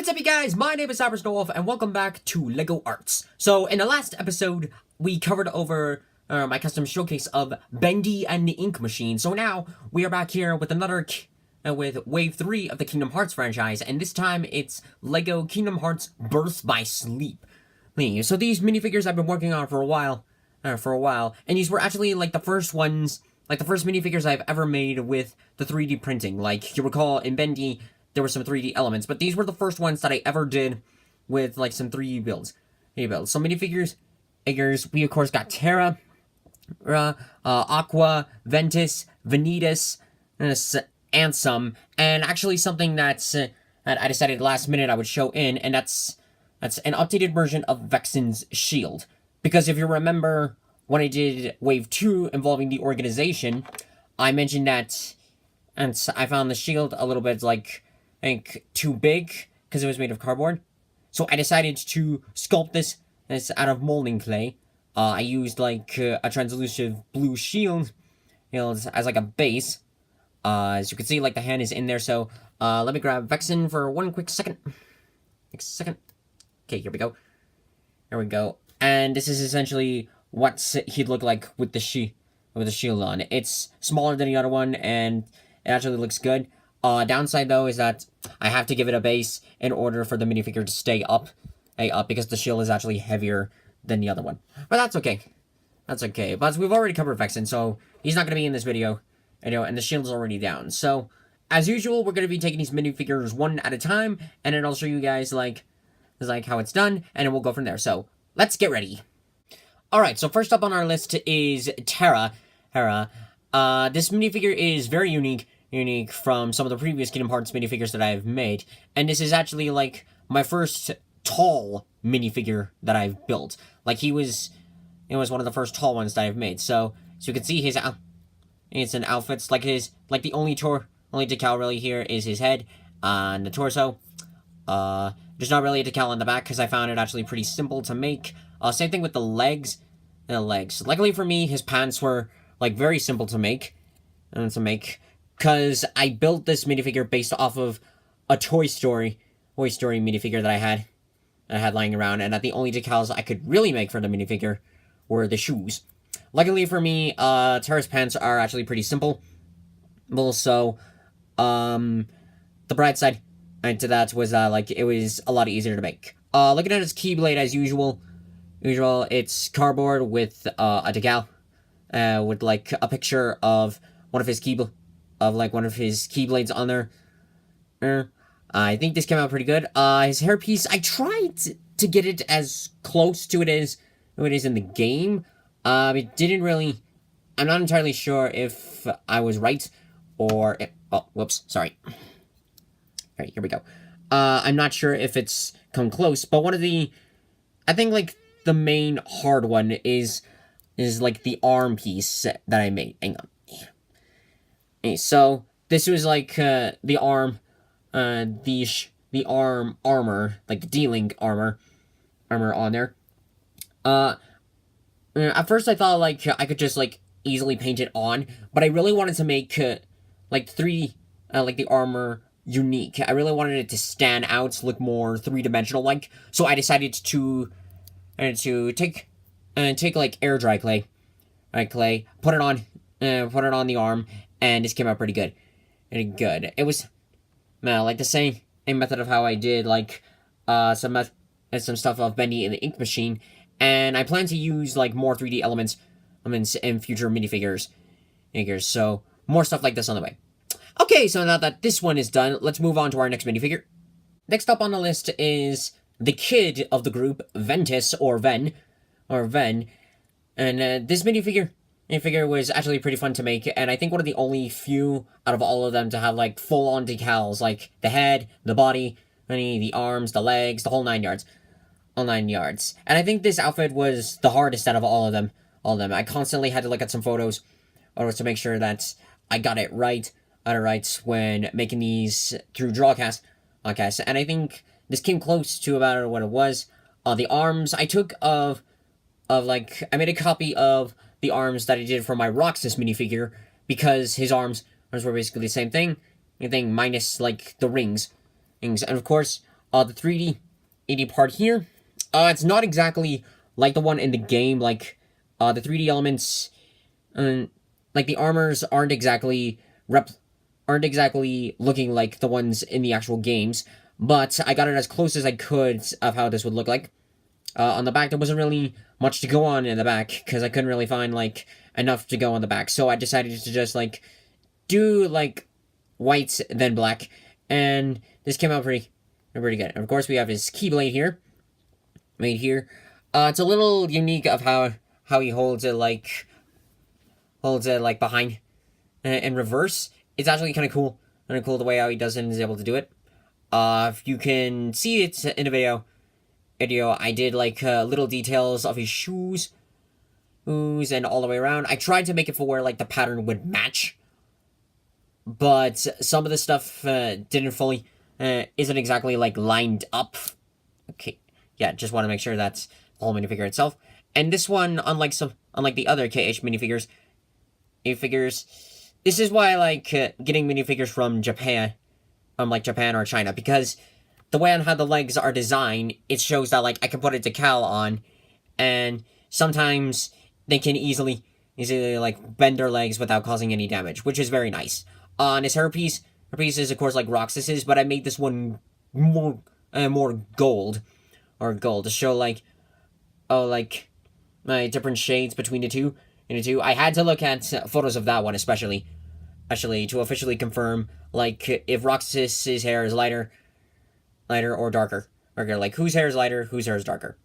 what's up you guys? My name is Wolf, and welcome back to LEGO Arts. So, in the last episode, we covered over my custom showcase of Bendy and the Ink Machine. So now, we are back here with with Wave 3 of the Kingdom Hearts franchise, and this time it's LEGO Kingdom Hearts Birth by Sleep. So these minifigures I've been working on for a while, and these were actually like the first ones, like the first minifigures I've ever made with the 3D printing. Like, you recall, in Bendy, there were some 3D elements, but these were the first ones that I ever did with, like, some 3D builds. So minifigures, we of course got Terra, Aqua, Ventus, Vanitas, and some, and actually something that I decided last minute I would show in, and that's an updated version of Vexen's shield. Because if you remember, when I did Wave 2 involving the organization, I mentioned that, and I found the shield a little bit, like, I think, too big, because it was made of cardboard. So I decided to sculpt this out of molding clay. I used, like, a translucent blue shield, as like a base. As you can see, like, the hand is in there, so, let me grab Vexen for one quick second. Okay, here we go. There we go. And this is essentially what he'd look like with the shield on. It's smaller than the other one, and it actually looks good. Downside, though, is that I have to give it a base in order for the minifigure to stay up, because the shield is actually heavier than the other one. But that's okay. That's okay. But we've already covered Vexen, so he's not going to be in this video, and the shield's already down. So, as usual, we're going to be taking these minifigures one at a time, and then I'll show you guys, like how it's done, and then we'll go from there. So, let's get ready. Alright, so first up on our list is Terra Hera. This minifigure is very unique from some of the previous Kingdom Hearts minifigures that I've made, and this is actually, like, my first tall minifigure that I've built. Like, it was one of the first tall ones that I've made, so you can see it's an outfit, like the only decal really here is his head and the torso. There's not really a decal on the back, because I found it actually pretty simple to make. Same thing with the legs. Luckily for me, his pants were, like, very simple to make. Because I built this minifigure based off of a Toy Story minifigure that I had lying around, and that the only decals I could really make for the minifigure were the shoes. Luckily for me, Terra's pants are actually pretty simple. So, the bright side to that was that, like, it was a lot easier to make. Looking at his Keyblade as usual, it's cardboard with a decal, with, like, a picture of one of his Keyblades on there. I think this came out pretty good. His hairpiece, I tried to get it as close to it as in the game. It didn't really. I'm not entirely sure if I was right or. Whoops, sorry. Alright, here we go. I'm not sure if it's come close, but I think, like, the main hard one is like the arm piece that I made. Hang on. Okay, so this was like the arm armor, like the D-Link armor on there. At first I thought, like, I could just, like, easily paint it on, but I really wanted to make like the armor unique. I really wanted it to stand out, look more three-dimensional like. So I decided to take like air dry clay, put it on the arm. And this came out pretty good. It was, like the same method of how I did, like, some stuff of Bendy and the Ink Machine. And I plan to use, like, more 3D elements in future minifigures. So, more stuff like this on the way. Okay, so now that this one is done, let's move on to our next minifigure. Next up on the list is the kid of the group, Ventus, or Ven. And this minifigure was actually pretty fun to make, and I think one of the only few out of all of them to have, like, full-on decals, like the head, the body, the arms, the legs, the whole 9 yards. And I think this outfit was the hardest out of all of them. I constantly had to look at some photos to make sure that I got it right when making these through Drawcast. And I think this came close to about what it was. The arms I took I made a copy of the arms that I did for my Roxas minifigure, because his arms were basically the same thing, minus, like, the rings. And of course, The 3D part here, it's not exactly like the one in the game. Like, the 3D elements, like the armors aren't exactly looking like the ones in the actual games. But I got it as close as I could of how this would look like. On the back, there wasn't really much to go on in the back because I couldn't really find like enough to go on the back. So I decided to just like do like white then black, and this came out pretty good. And of course, we have his Keyblade here, made here. It's a little unique of how he holds it like behind in reverse. It's actually kind of cool. The way how he does it and is able to do it. If you can see it in the video, I did like little details of his shoes and all the way around. I tried to make it for where like the pattern would match, but some of the stuff didn't fully isn't exactly like lined up. Okay, yeah, just want to make sure that's the whole minifigure itself. And this one, unlike the other KH minifigures, this is why I like getting minifigures from Japan, like Japan or China, because the way on how the legs are designed, it shows that like I can put a decal on, and sometimes they can easily like bend their legs without causing any damage, which is very nice. And his hairpiece is of course like Roxas's, but I made this one more gold to show like my different shades between the two. I had to look at photos of that one especially to officially confirm like if Roxas's hair is lighter or darker. Like whose hair is lighter, whose hair is darker.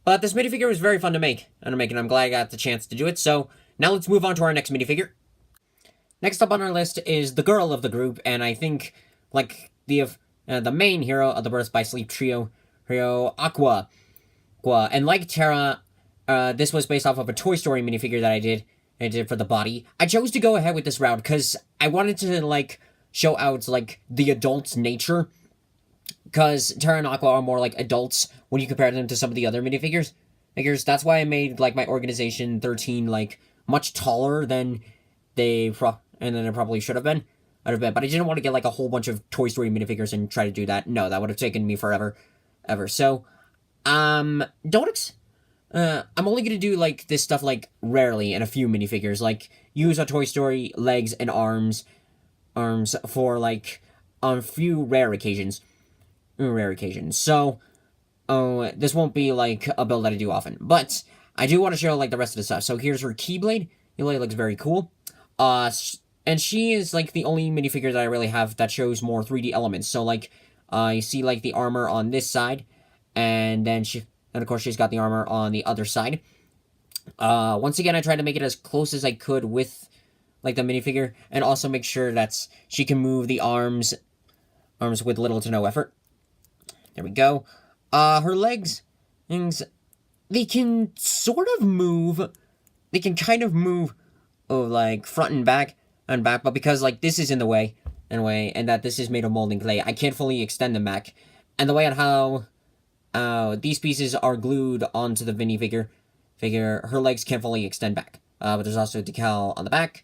But this minifigure was very fun to make, and I'm glad I got the chance to do it. So now let's move on to our next minifigure. Next up on our list is the girl of the group, and I think like the main hero of the Birth by Sleep trio, Aqua. And like Terra, this was based off of a Toy Story minifigure that I did for the body. I chose to go ahead with this route because I wanted to like show out like the adult's nature, because Terra and Aqua are more like adults when you compare them to some of the other minifigures. That's why I made like my Organization 13 like much taller than it probably should have been. But I didn't want to get like a whole bunch of Toy Story minifigures and try to do that. No, that would have taken me forever. So, I'm only gonna do like this stuff like rarely in a few minifigures, like use a Toy Story legs and arms for like on few rare occasions. So, this won't be like a build that I do often, but I do want to show like the rest of the stuff. So here's her Keyblade. Keyblade looks very cool. And she is like the only minifigure that I really have that shows more 3D elements. So like, you see like the armor on this side, and of course she's got the armor on the other side. Once again, I tried to make it as close as I could with like the minifigure, and also make sure that she can move the arms with little to no effort. There we go. Her legs, they can sort of move. They can kind of move, like front and back, but because like this is in the way, and that this is made of molding clay, I can't fully extend them back. And the way on how these pieces are glued onto the minifigure, her legs can't fully extend back. But there's also a decal on the back.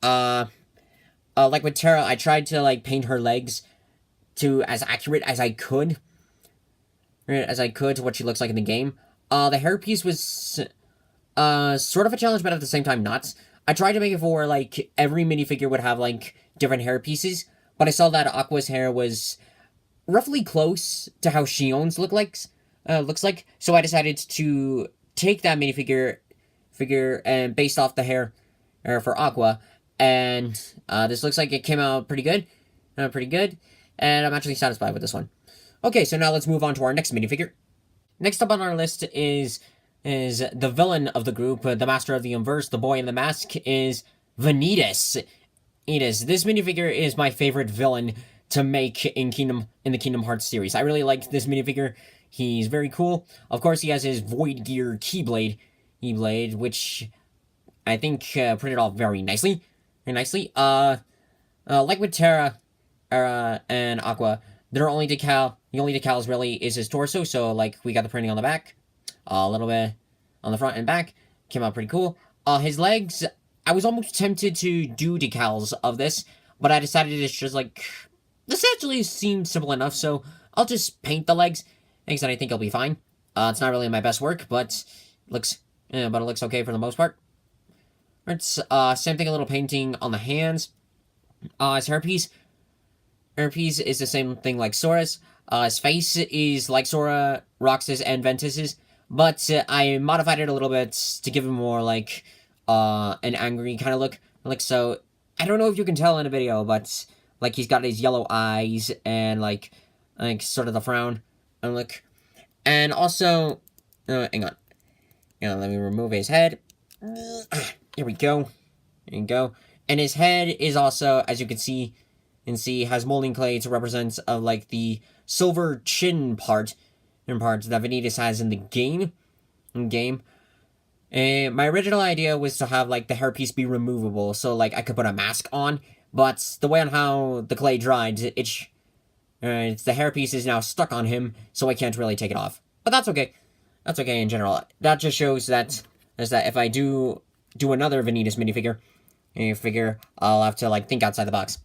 Like with Terra, I tried to like paint her legs to as accurate as I could. To what she looks like in the game. The hairpiece was sort of a challenge, but at the same time not. I tried to make it for where like every minifigure would have like different hair pieces, but I saw that Aqua's hair was roughly close to how Shion's looks like. So I decided to take that minifigure and based off the hair for Aqua, and this looks like it came out pretty good, and I'm actually satisfied with this one. Okay, so now let's move on to our next minifigure. Next up on our list is the villain of the group, the master of the inverse, the boy in the mask, is Vanitas. This minifigure is my favorite villain to make in the Kingdom Hearts series. I really like this minifigure. He's very cool. Of course, he has his Void Gear Keyblade, which I think printed off very nicely. Like with Terra and Aqua, the only decals really is his torso, so like we got the printing on the back, a little bit on the front and back, came out pretty cool. His legs, I was almost tempted to do decals of this, but I decided it's just like, this actually seemed simple enough, so I'll just paint the legs, things that I think will be fine. It's not really my best work, but it looks okay for the most part. It's same thing, a little painting on the hands. His hairpiece. Hairpiece is the same thing like Sora's. His face is like Sora, Rox's, and Vanitas's, but I modified it a little bit to give him more like an angry kind of look. Like, so I don't know if you can tell in the video, but like he's got his yellow eyes and like sort of the frown and look. And also, hang on, let me remove his head. Here we go. There you go. And his head is also, as you can see, has molding clay to represent like the silver chin part that Vanitas has in the game. My original idea was to have like the hairpiece be removable, so like I could put a mask on. But the way on how the clay dried, the hairpiece is now stuck on him, so I can't really take it off. But that's okay. That's okay in general. That just shows that if I do another Vanitas minifigure, I'll have to like think outside the box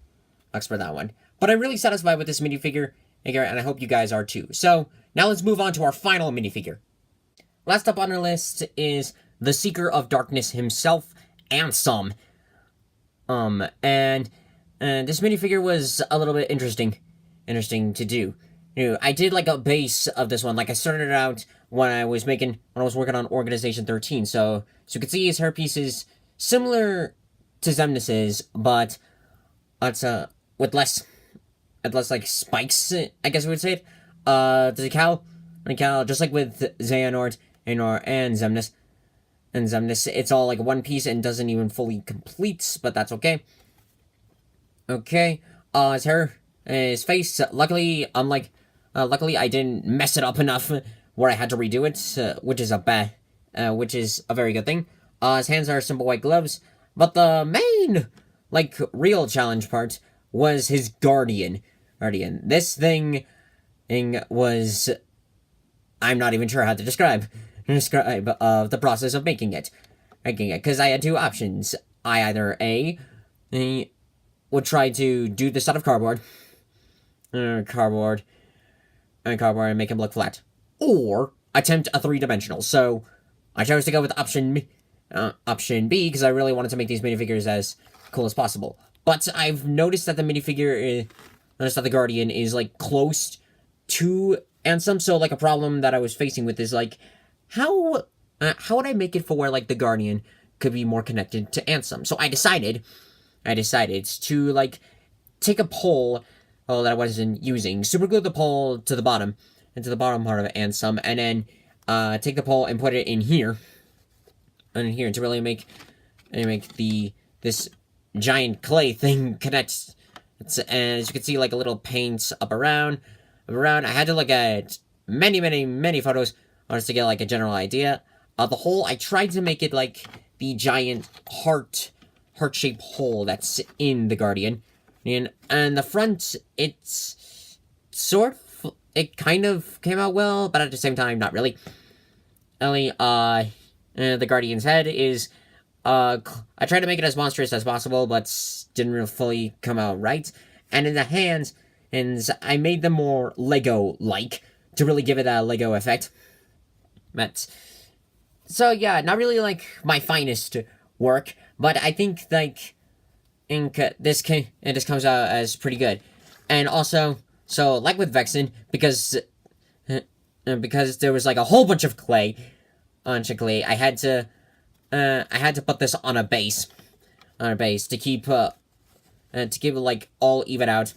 for that one. But I'm really satisfied with this minifigure, and I hope you guys are too. So now let's move on to our final minifigure. Last up on our list is the Seeker of Darkness himself, Ansem. And this minifigure was a little bit interesting to do. I did like a base of this one. Like I started it out when I was working on Organization 13. So you can see his hairpiece is similar to Xemnas's, but it's with less like spikes, I guess we would say it. The decal, just like with Xehanort, Anor, and Xemnas. It's all like one piece and doesn't even fully complete, but that's okay. Okay, his hair, his face, luckily I didn't mess it up enough where I had to redo it, which is a very good thing. His hands are simple white gloves, but the main, like, real challenge part was his Guardian. This thing was, I'm not even sure how to describe the process of making it, because I had two options. I either would try to do this out of cardboard and make him look flat, or attempt a three-dimensional. So I chose to go with option B because I really wanted to make these minifigures as cool as possible. But I've noticed that the Guardian is like close to Ansem. So like a problem that I was facing with is like how would I make it for where like the Guardian could be more connected to Ansem? So I decided to like take a pole that I wasn't using, superglue the pole to the bottom, into the bottom part of Ansem, and then take the pole and put it in here, to really make this giant clay thing connect. And as you can see, like a little paint up around. I had to look at many photos just to get like a general idea. The hole, I tried to make it like the giant heart-shaped hole that's in the Guardian. And the front, it kind of came out well, but at the same time, not really. The Guardian's head is, I tried to make it as monstrous as possible, but didn't really fully come out right. And in the hands, I made them more Lego-like, to really give it a Lego effect. But, so yeah, not really like my finest work, but I think like this comes out as pretty good. And also, so like with Vexen, because there was like a whole bunch of clay, I had to put this on a base, to keep it like all even out,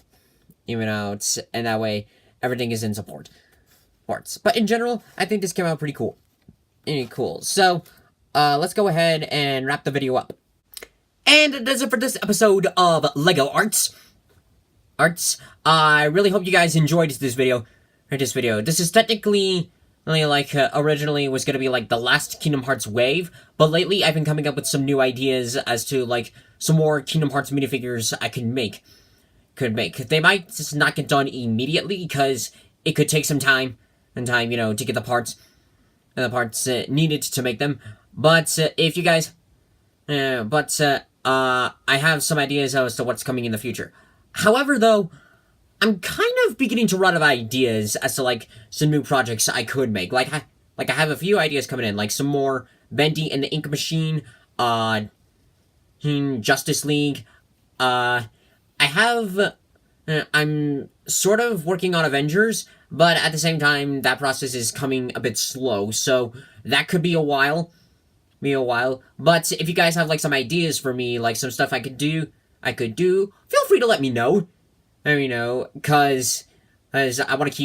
and that way everything is in support. But in general, I think this came out pretty cool. So, let's go ahead and wrap the video up. And that's it for this episode of LEGO Arts. I really hope you guys enjoyed this video. This is technically like originally was gonna be like the last Kingdom Hearts wave, but lately I've been coming up with some new ideas as to like some more Kingdom Hearts minifigures I could make. They might just not get done immediately because it could take some time to get the parts needed to make them. But if you guys, I have some ideas as to what's coming in the future. However, though, I'm kind of beginning to run out of ideas as to like some new projects I could make. Like I have a few ideas coming in, like some more Bendy and the Ink Machine, Justice League. I have. I'm sort of working on Avengers, but at the same time, that process is coming a bit slow, so that could be a while. But if you guys have like some ideas for me, like some stuff I could do, feel free to let me know. Cause I want to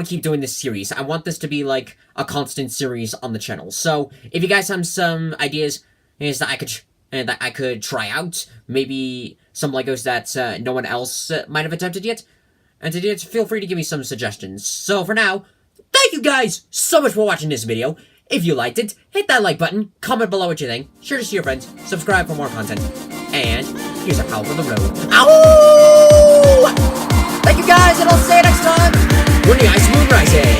keep doing this series. I want this to be like a constant series on the channel. So if you guys have some ideas that I could try out, maybe some Legos that no one else might have attempted yet, feel free to give me some suggestions. So for now, thank you guys so much for watching this video. If you liked it, hit that like button, comment below what you think, share this to your friends, subscribe for more content, and here's a pal for the road. Ow! Thank you guys, and I'll see you next time. When the ice moon rises.